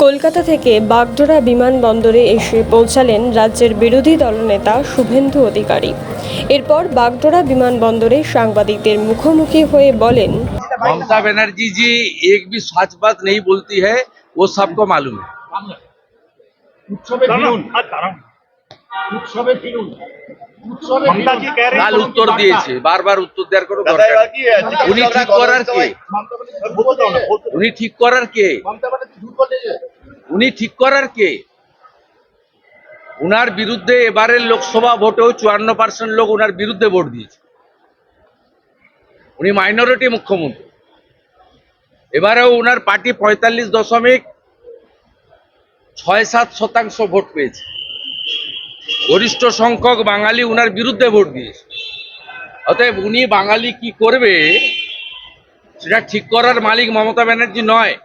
কলকাতা থেকে বাগডোরা বিমানবন্দরে এসে পৌঁছালেন রাজ্যের বিরোধী দলনেতা শুভেন্দু অধিকারী। এরপর বাগডোরা বিমানবন্দরে সাংবাদিকদের মুখোমুখি হয়ে বলেন, ममता बनर्जी जी एक भी सच बात नहीं बोलती है, वो सबको मालूम है। কাল উত্তর দিয়েছে, বারবার উত্তর দেওয়ার কোনো দরকার নেই। উনি ঠিক করার কে? উনি ঠিক করার কে? উনি ঠিক করার কে? উনার বিরুদ্ধে এবারের লোকসভা ভোটেও 54% লোক উনার বিরুদ্ধে ভোট দিয়েছে। উনি মাইনরিটি মুখ্যমন্ত্রী। এবারেও উনার পার্টি 45.67% ভোট পেয়েছে। গরিষ্ঠ সংখ্যক বাঙালি উনার বিরুদ্ধে ভোট দিয়েছে। অতএব উনি বাঙালি কি করবে সেটা ঠিক করার মালিক মমতা ব্যানার্জি নয়।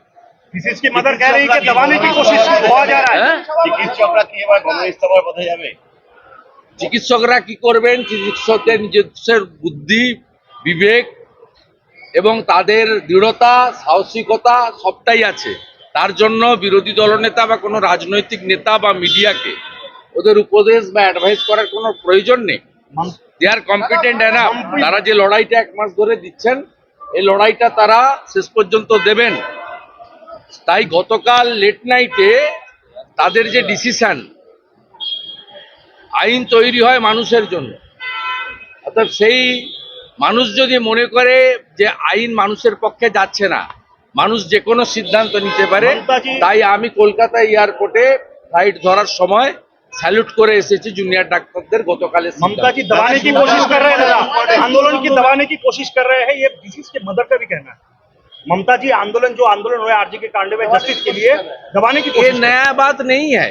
की मदर कह रही है कि दबाने की कोशिश किया जा रहा है। চিকিৎসকরা কি এবার গণইস্তফার পথে যাবে? চিকিৎসকরা কি করবেন? চিকিৎসকদের নিজস্ব বুদ্ধি, বিবেক এবং তাদের দৃঢ়তা, সাহসিকতা সবটাই আছে। তার জন্য বিরোধী দলনেতা বা কোনো রাজনৈতিক নেতা বা মিডিয়াকে ওদের উপদেশ বা অ্যাডভাইস করার কোনো প্রয়োজন নেই। দে আর কম্পিটেন্ট এনাফ। তারা যে লড়াইটা 1 মাস ধরে দিচ্ছেন, এই লড়াইটা তারা শেষ পর্যন্ত দেবেন। তাই গতকাল লেট নাইটে তাদের যে ডিসিশন, আইন তৈরি হয় মানুষের জন্য। অর্থাৎ সেই মানুষ যদি মনে করে যে আইন মানুষের পক্ষে যাচ্ছে না, মানুষ যে কোনো সিদ্ধান্ত নিতে পারে, তাই আমি কলকাতা এয়ারপোর্টে ফ্লাইট ধরার সময় স্যালুট করে এসেছি জুনিয়র ডাক্তারদের। গতকাল ममता जी दबाने की कोशिश कर रहे हैं, आंदोलन की दबाने की कोशिश कर रहे हैं, ये डिसीज के मदर का भी कहना है। ममता जी आंदोलन हुआ आरजी के कांड में जस्टिस के लिए दबाने की ये नया बात नहीं है।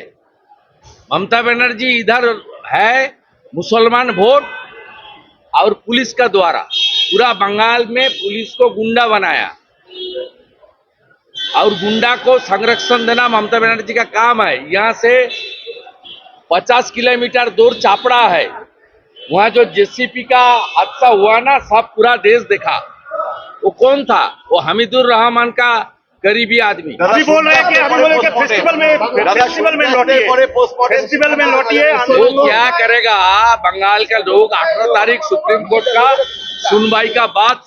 ममता बनर्जी इधर है मुसलमान वोट और पुलिस का द्वारा पूरा बंगाल में पुलिस को गुंडा बनाया और गुंडा को संरक्षण देना ममता बनर्जी का काम है। यहाँ से 50 किलोमीटर दूर चापड़ा है, वहाँ जो जेसीपी का हादसा हुआ ना, सब पूरा देश देखा। वो कौन था? वो हमीदुर रहमान का करीबी आदमी। अभी बोल रहे हैं कि फेस्टिवल में लौटिए। वो क्या करेगा? बंगाल का लोग 18 तारीख सुप्रीम कोर्ट का सुनवाई का बाद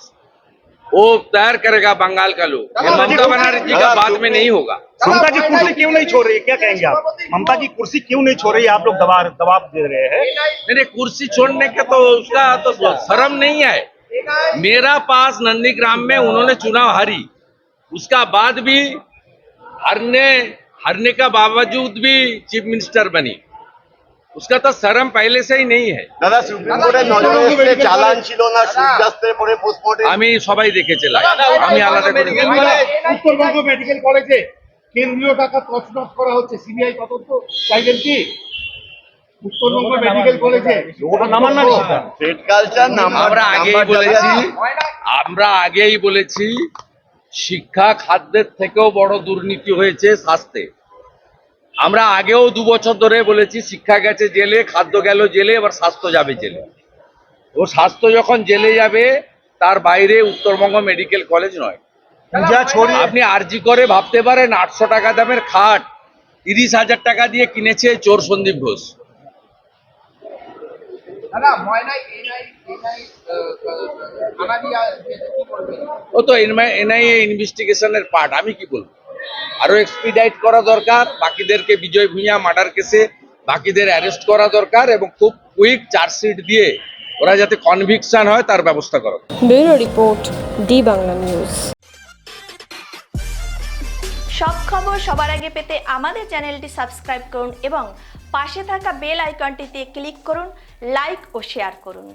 वो तैयार करेगा बंगाल का लोग। ये ममता बनर्जी का बाद में नहीं होगा। ममता जी कुर्सी क्यों नहीं छोड़ रही है, क्या कहेंगे आप? ममता जी कुर्सी क्यों नहीं छोड़ रही है? आप लोग दबाव दे रहे हैं। मेरे कुर्सी छोड़ने के तो उसका तो शर्म नहीं है। मेरा पास नंदीग्राम में उन्होंने चुनाव हारी, उसका बाद भी हारने का बावजूद भी चीफ मिनिस्टर बनी, उसका तो शर्म पहले से ही नहीं है। দাদা সুপ্রিম কোর্টের নজরে এসেছে, চালান ছিল না, সূর্যাস্তের পরে পোস্টমর্টেম। আমি সবাই দেখেছিলাম, আমি আলাদা করে উত্তরবঙ্গ মেডিকেল কলেজে কেন্দ্রীয় টাকা তছনছ করা হচ্ছে, সিবিআই তদন্ত চাইলেন কি? উত্তরবঙ্গ মেডিকেল কলেজে স্টেট কালচার আমরা আগেই বলেছি শিক্ষা খাদ্যের থেকেও বড় দুর্নীতি হয়েছে স্বাস্থ্যে। আমরা আগেও 2 বছর ধরে বলেছি শিক্ষা গেছে জেলে, খাদ্য গেল জেলে, এবার স্বাস্থ্য যাবে জেলে। ও স্বাস্থ্য যখন জেলে যাবে, তার বাইরে উত্তরবঙ্গ মেডিকেল কলেজ নয়। আপনি আরজি করে ভাবতে পারেন 800 টাকা দামের খাট 30,000 টাকা দিয়ে কিনেছে চোর সন্দীপ ঘোষ। ও তো এনআইএ ইনভেস্টিগেশনের পার্ট। আমি কি বলবো? আরো এক্সপিডাইট করা দরকার, বাকিদেরকে বিজয় ভূঁইয়া মার্ডার কেসে বাকিদের অ্যারেস্ট করা দরকার এবং খুব কুইক চার্জশিট দিয়ে ওরা যাতে কনভিকশন হয় তার ব্যবস্থা করা। Bureau report, D Bangla news. সব খবর সবার আগে পেতে আমাদের চ্যানেলটি সাবস্ক্রাইব করুন এবং পাশে থাকা বেল আইকনটিতে ক্লিক করুন, লাইক ও শেয়ার করুন।